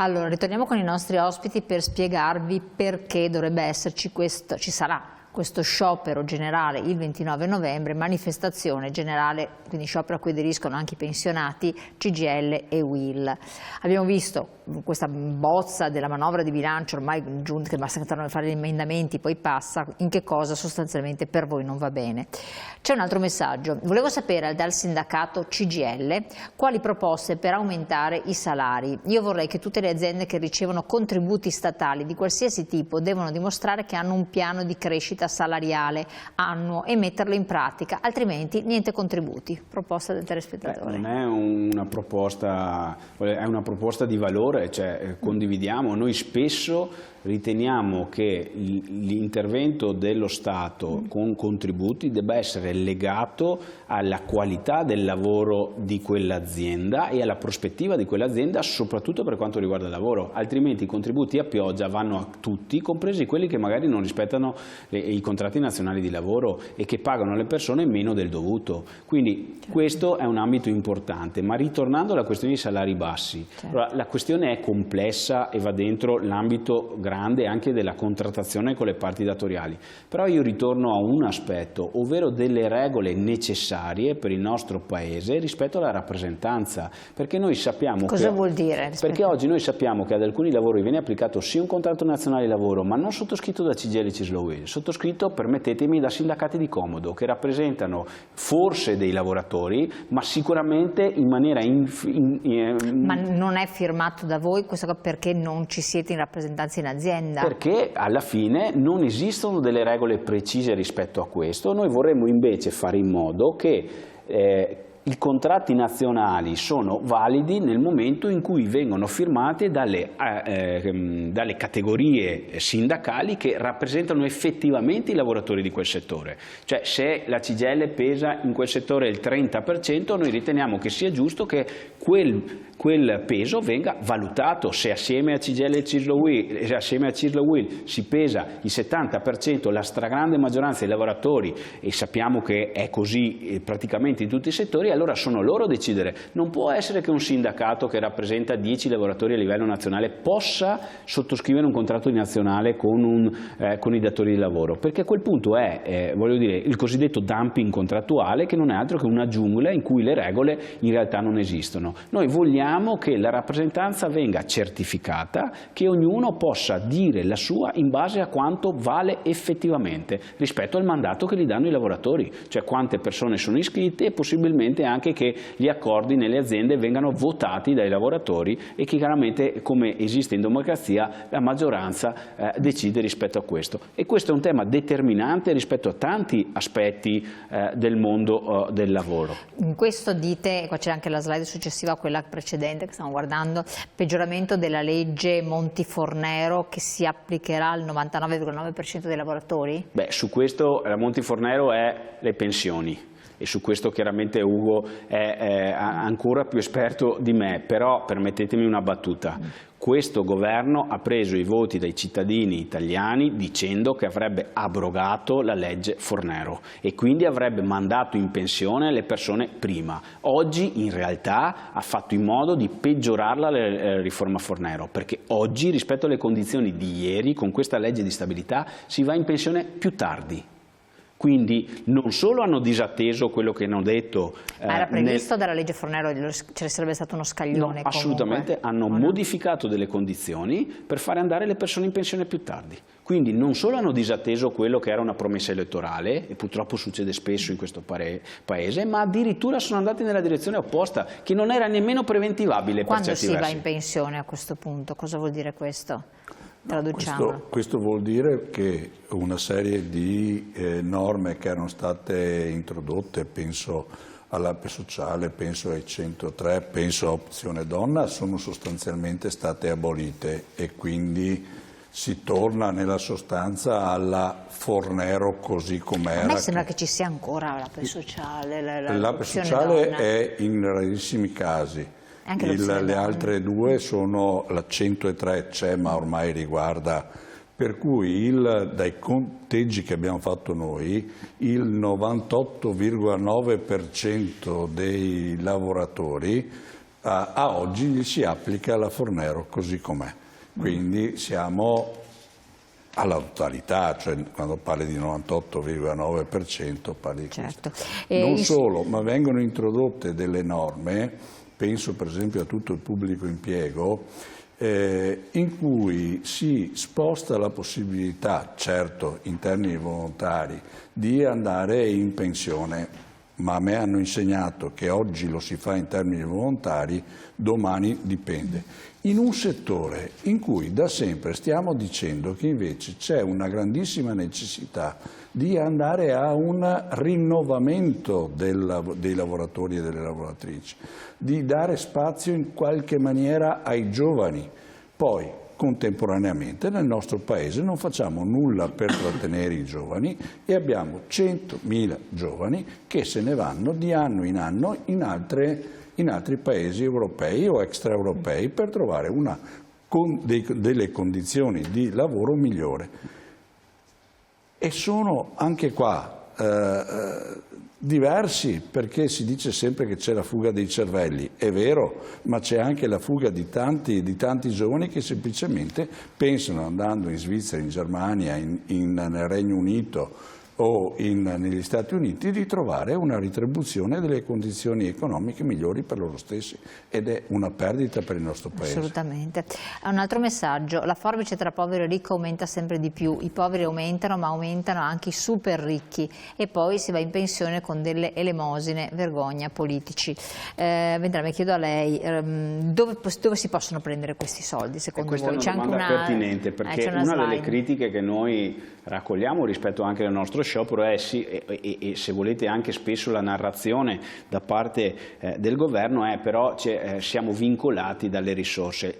Allora, ritorniamo con i nostri ospiti per spiegarvi perché dovrebbe esserci ci sarà questo sciopero generale il 29 novembre, manifestazione generale, quindi sciopero a cui aderiscono anche i pensionati, CGIL e UIL. Abbiamo visto questa bozza della manovra di bilancio ormai giunta, che basta entrare a fare gli emendamenti, poi passa, in che cosa sostanzialmente per voi non va bene. C'è un altro messaggio, volevo sapere dal sindacato CGIL quali proposte per aumentare i salari. Io vorrei che tutte le aziende che ricevono contributi statali di qualsiasi tipo devono dimostrare che hanno un piano di crescita salariale annuo e metterlo in pratica, altrimenti niente contributi. Proposta del telespettatore. Non è una proposta, è una proposta di valore, cioè condividiamo. Noi spesso riteniamo che l'intervento dello Stato con contributi debba essere legato alla qualità del lavoro di quell'azienda e alla prospettiva di quell'azienda, soprattutto per quanto riguarda il lavoro, altrimenti i contributi a pioggia vanno a tutti, compresi quelli che magari non rispettano i contratti nazionali di lavoro e che pagano alle persone meno del dovuto. Quindi questo è un ambito importante, ma ritornando alla questione dei salari bassi, allora, la questione è complessa e va dentro l'ambito grande anche della contrattazione con le parti datoriali, però io ritorno a un aspetto, ovvero delle regole necessarie per il nostro Paese rispetto alla rappresentanza, perché noi sappiamo cosa vuol dire? Perché oggi noi sappiamo che ad alcuni lavori viene applicato sì un contratto nazionale di lavoro, ma non sottoscritto da CGIL e CISL UIL, sottoscritto, permettetemi, da sindacati di comodo che rappresentano forse dei lavoratori, ma sicuramente in maniera ma non è firmato da voi questo perché non ci siete in rappresentanza in azienda? Perché alla fine non esistono delle regole precise rispetto a questo. Noi vorremmo invece fare in modo che i contratti nazionali sono validi nel momento in cui vengono firmati dalle categorie sindacali che rappresentano effettivamente i lavoratori di quel settore. Cioè, se la CGIL pesa in quel settore il 30%, noi riteniamo che sia giusto che quel peso venga valutato. Se assieme a CGIL e CISL UIL si pesa il 70%, la stragrande maggioranza dei lavoratori, e sappiamo che è così praticamente in tutti i settori, allora sono loro a decidere. Non può essere che un sindacato che rappresenta 10 lavoratori a livello nazionale possa sottoscrivere un contratto nazionale con i datori di lavoro, perché a quel punto è voglio dire, il cosiddetto dumping contrattuale, che non è altro che una giungla in cui le regole in realtà non esistono. Noi vogliamo che la rappresentanza venga certificata, che ognuno possa dire la sua in base a quanto vale effettivamente rispetto al mandato che gli danno i lavoratori, cioè quante persone sono iscritte e possibilmente anche che gli accordi nelle aziende vengano votati dai lavoratori e che chiaramente, come esiste in democrazia, la maggioranza decide rispetto a questo. E questo è un tema determinante rispetto a tanti aspetti del mondo del lavoro. In questo dite, qua c'è anche la slide successiva a quella precedente che stiamo guardando, peggioramento della legge Monti-Fornero che si applicherà al 99,9% dei lavoratori? Beh, su questo la Monti-Fornero è le pensioni. E su questo chiaramente Ugo è ancora più esperto di me, però permettetemi una battuta. Questo governo ha preso i voti dai cittadini italiani dicendo che avrebbe abrogato la legge Fornero e quindi avrebbe mandato in pensione le persone prima. Oggi in realtà ha fatto in modo di peggiorarla la riforma Fornero, perché oggi rispetto alle condizioni di ieri con questa legge di stabilità si va in pensione più tardi. Quindi non solo hanno disatteso quello che hanno detto... Ma era previsto dalla legge Fornero, ce sarebbe stato uno scaglione? No, assolutamente, hanno modificato delle condizioni per fare andare le persone in pensione più tardi. Quindi non solo hanno disatteso quello che era una promessa elettorale, e purtroppo succede spesso in questo Paese, ma addirittura sono andati nella direzione opposta, che non era nemmeno preventivabile per certi versi. Quando si va in pensione a questo punto? Cosa vuol dire questo? Questo vuol dire che una serie di norme che erano state introdotte, penso all'APE sociale, penso ai 103, penso a Opzione Donna, sono sostanzialmente state abolite e quindi si torna nella sostanza alla Fornero così com'era. A me sembra che ci sia ancora l'APE sociale. L'APE sociale è in rarissimi casi. Le altre due sono, la 103 c'è ma ormai riguarda, per cui dai conteggi che abbiamo fatto noi il 98,9% dei lavoratori a oggi gli si applica la Fornero così com'è. Quindi siamo alla totalità, cioè quando parli di 98,9% parli di certo. Non solo, ma vengono introdotte delle norme, penso per esempio a tutto il pubblico impiego, in cui si sposta la possibilità, certo in termini volontari, di andare in pensione, ma a me hanno insegnato che oggi lo si fa in termini volontari, domani dipende. In un settore in cui da sempre stiamo dicendo che invece c'è una grandissima necessità di andare a un rinnovamento dei lavoratori e delle lavoratrici, di dare spazio in qualche maniera ai giovani. Poi, contemporaneamente, nel nostro Paese non facciamo nulla per trattenere i giovani e abbiamo 100.000 giovani che se ne vanno di anno in anno in altri paesi europei o extraeuropei per trovare delle condizioni di lavoro migliore. E sono anche qua diversi, perché si dice sempre che c'è la fuga dei cervelli, è vero, ma c'è anche la fuga di tanti giovani che semplicemente pensano, andando in Svizzera, in Germania, nel Regno Unito o negli Stati Uniti, di trovare una ritribuzione delle condizioni economiche migliori per loro stessi, ed è una perdita per il nostro Paese. Assolutamente. Un altro messaggio: la forbice tra povero e ricco aumenta sempre di più, i poveri aumentano, ma aumentano anche i super ricchi, e poi si va in pensione con delle elemosine, vergogna, politici. Vendrame, chiedo a lei, dove si possono prendere questi soldi secondo voi? Questa è una domanda pertinente, perché una delle critiche che noi raccogliamo rispetto anche al nostro sciopero è, sì, e se volete anche spesso la narrazione da parte del governo è però siamo vincolati dalle risorse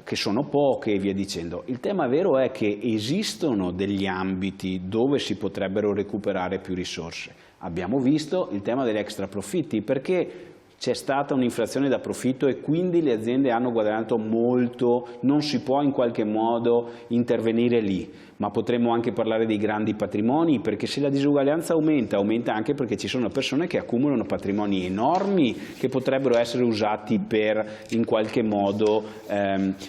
che sono poche e via dicendo. Il tema vero è che esistono degli ambiti dove si potrebbero recuperare più risorse. Abbiamo visto il tema degli extra profitti, perché c'è stata un'inflazione da profitto e quindi le aziende hanno guadagnato molto, non si può in qualche modo intervenire lì. Ma potremmo anche parlare dei grandi patrimoni, perché se la disuguaglianza aumenta anche perché ci sono persone che accumulano patrimoni enormi che potrebbero essere usati per in qualche modo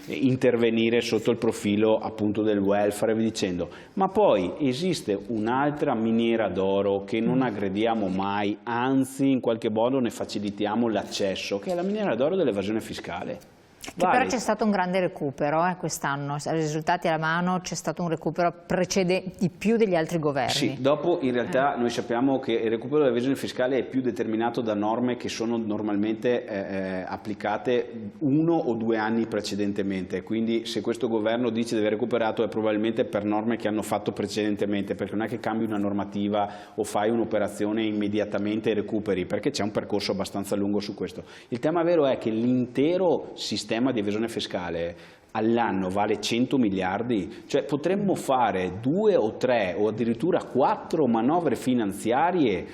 intervenire sotto il profilo appunto del welfare e via dicendo. Ma poi esiste un'altra miniera d'oro che non aggrediamo mai, anzi in qualche modo ne facilitiamo l'accesso, che è la miniera d'oro dell'evasione fiscale. Che però c'è stato un grande recupero quest'anno, risultati alla mano, c'è stato un recupero di più degli altri governi. Sì, dopo in realtà noi sappiamo che il recupero dell'evasione fiscale è più determinato da norme che sono normalmente applicate 1 o 2 anni precedentemente, quindi se questo governo dice di aver recuperato è probabilmente per norme che hanno fatto precedentemente, perché non è che cambi una normativa o fai un'operazione immediatamente e recuperi, perché c'è un percorso abbastanza lungo su questo. Il tema vero è che l'intero sistema di evasione fiscale all'anno vale 100 miliardi, cioè potremmo fare 2 o 3 o addirittura 4 manovre finanziarie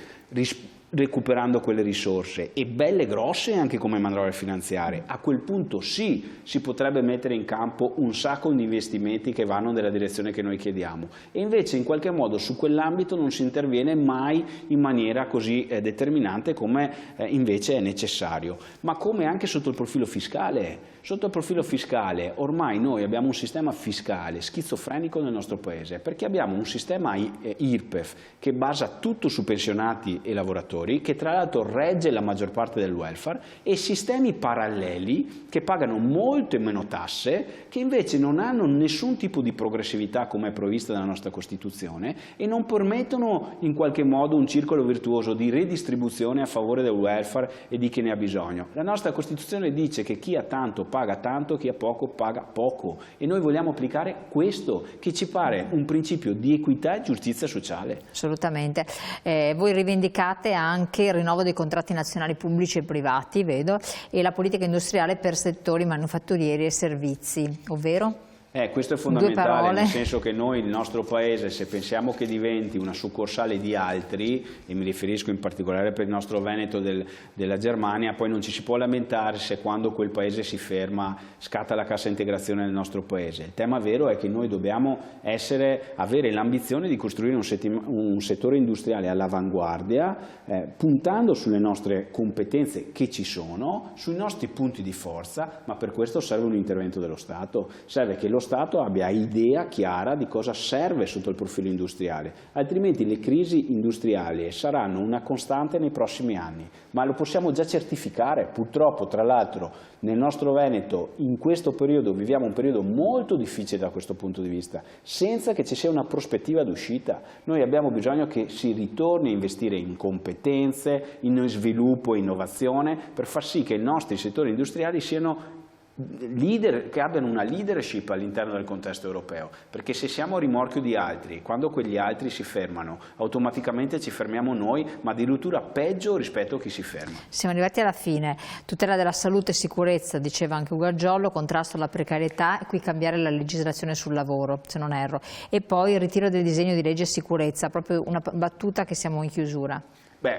recuperando quelle risorse, e belle grosse anche come manovre finanziarie. A quel punto sì, si potrebbe mettere in campo un sacco di investimenti che vanno nella direzione che noi chiediamo, e invece in qualche modo su quell'ambito non si interviene mai in maniera così determinante come invece è necessario. Ma come anche sotto il profilo fiscale. Sotto il profilo fiscale ormai noi abbiamo un sistema fiscale schizofrenico nel nostro Paese, perché abbiamo un sistema IRPEF che basa tutto su pensionati e lavoratori, che tra l'altro regge la maggior parte del welfare, e sistemi paralleli che pagano molte meno tasse, che invece non hanno nessun tipo di progressività come è prevista dalla nostra Costituzione, e non permettono in qualche modo un circolo virtuoso di redistribuzione a favore del welfare e di chi ne ha bisogno. La nostra Costituzione dice che chi ha tanto paga tanto, chi ha poco paga poco, e noi vogliamo applicare questo, che ci pare un principio di equità e giustizia sociale. Assolutamente. Voi rivendicate anche il rinnovo dei contratti nazionali pubblici e privati, vedo, e la politica industriale per settori manufatturieri e servizi, ovvero? Questo è fondamentale, nel senso che noi, il nostro paese, se pensiamo che diventi una succursale di altri, e mi riferisco in particolare per il nostro Veneto della Germania, poi non ci si può lamentare se quando quel paese si ferma scatta la cassa integrazione nel nostro paese. Il tema vero è che noi dobbiamo avere l'ambizione di costruire un settore industriale all'avanguardia, puntando sulle nostre competenze che ci sono, sui nostri punti di forza, ma per questo serve un intervento dello Stato, serve che lo Stato abbia idea chiara di cosa serve sotto il profilo industriale, altrimenti le crisi industriali saranno una costante nei prossimi anni, ma lo possiamo già certificare. Purtroppo, tra l'altro, nel nostro Veneto in questo periodo viviamo un periodo molto difficile da questo punto di vista, senza che ci sia una prospettiva d'uscita. Noi abbiamo bisogno che si ritorni a investire in competenze, in sviluppo e innovazione, per far sì che i nostri settori industriali siano leader, che abbiano una leadership all'interno del contesto europeo, perché se siamo a rimorchio di altri, quando quegli altri si fermano, automaticamente ci fermiamo noi, ma addirittura peggio rispetto a chi si ferma. Siamo arrivati alla fine. Tutela della salute e sicurezza, diceva anche Ugargiollo, contrasto alla precarietà, e qui cambiare la legislazione sul lavoro, se non erro, e poi il ritiro del disegno di legge sicurezza, proprio una battuta che siamo in chiusura.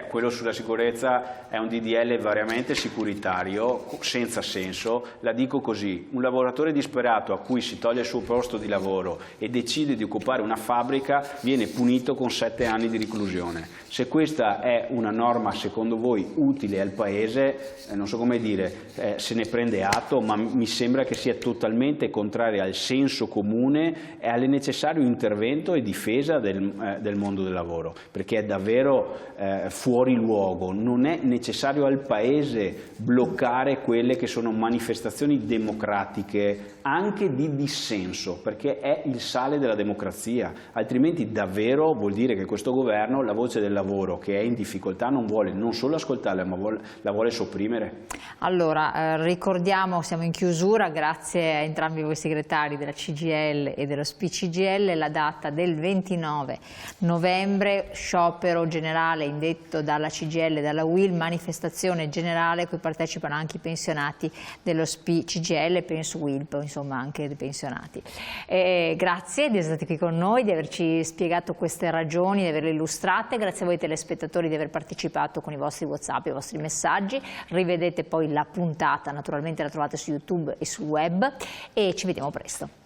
Quello sulla sicurezza è un DDL variamente sicuritario, senza senso. La dico così: un lavoratore disperato a cui si toglie il suo posto di lavoro e decide di occupare una fabbrica viene punito con 7 anni di reclusione. Se questa è una norma secondo voi utile al Paese, non so come dire, se ne prende atto, ma mi sembra che sia totalmente contraria al senso comune e al necessario intervento e difesa del mondo del lavoro, perché è davvero fuori luogo. Non è necessario al Paese bloccare quelle che sono manifestazioni democratiche anche di dissenso, perché è il sale della democrazia, altrimenti davvero vuol dire che questo governo la voce del lavoro che è in difficoltà non vuole non solo ascoltarla, ma la vuole sopprimere. Allora, ricordiamo, siamo in chiusura, grazie a entrambi voi segretari della CGIL e dello SPI-CGIL, la data del 29 novembre, sciopero generale indetto dalla CGIL e dalla UIL, manifestazione generale a cui partecipano anche i pensionati dello SPI-CGIL e penso UILP, insomma anche dei pensionati. Grazie di essere stati qui con noi, di averci spiegato queste ragioni, di averle illustrate, grazie a voi telespettatori di aver partecipato con i vostri WhatsApp e i vostri messaggi. Rivedete poi la puntata, naturalmente la trovate su YouTube e sul web, e ci vediamo presto.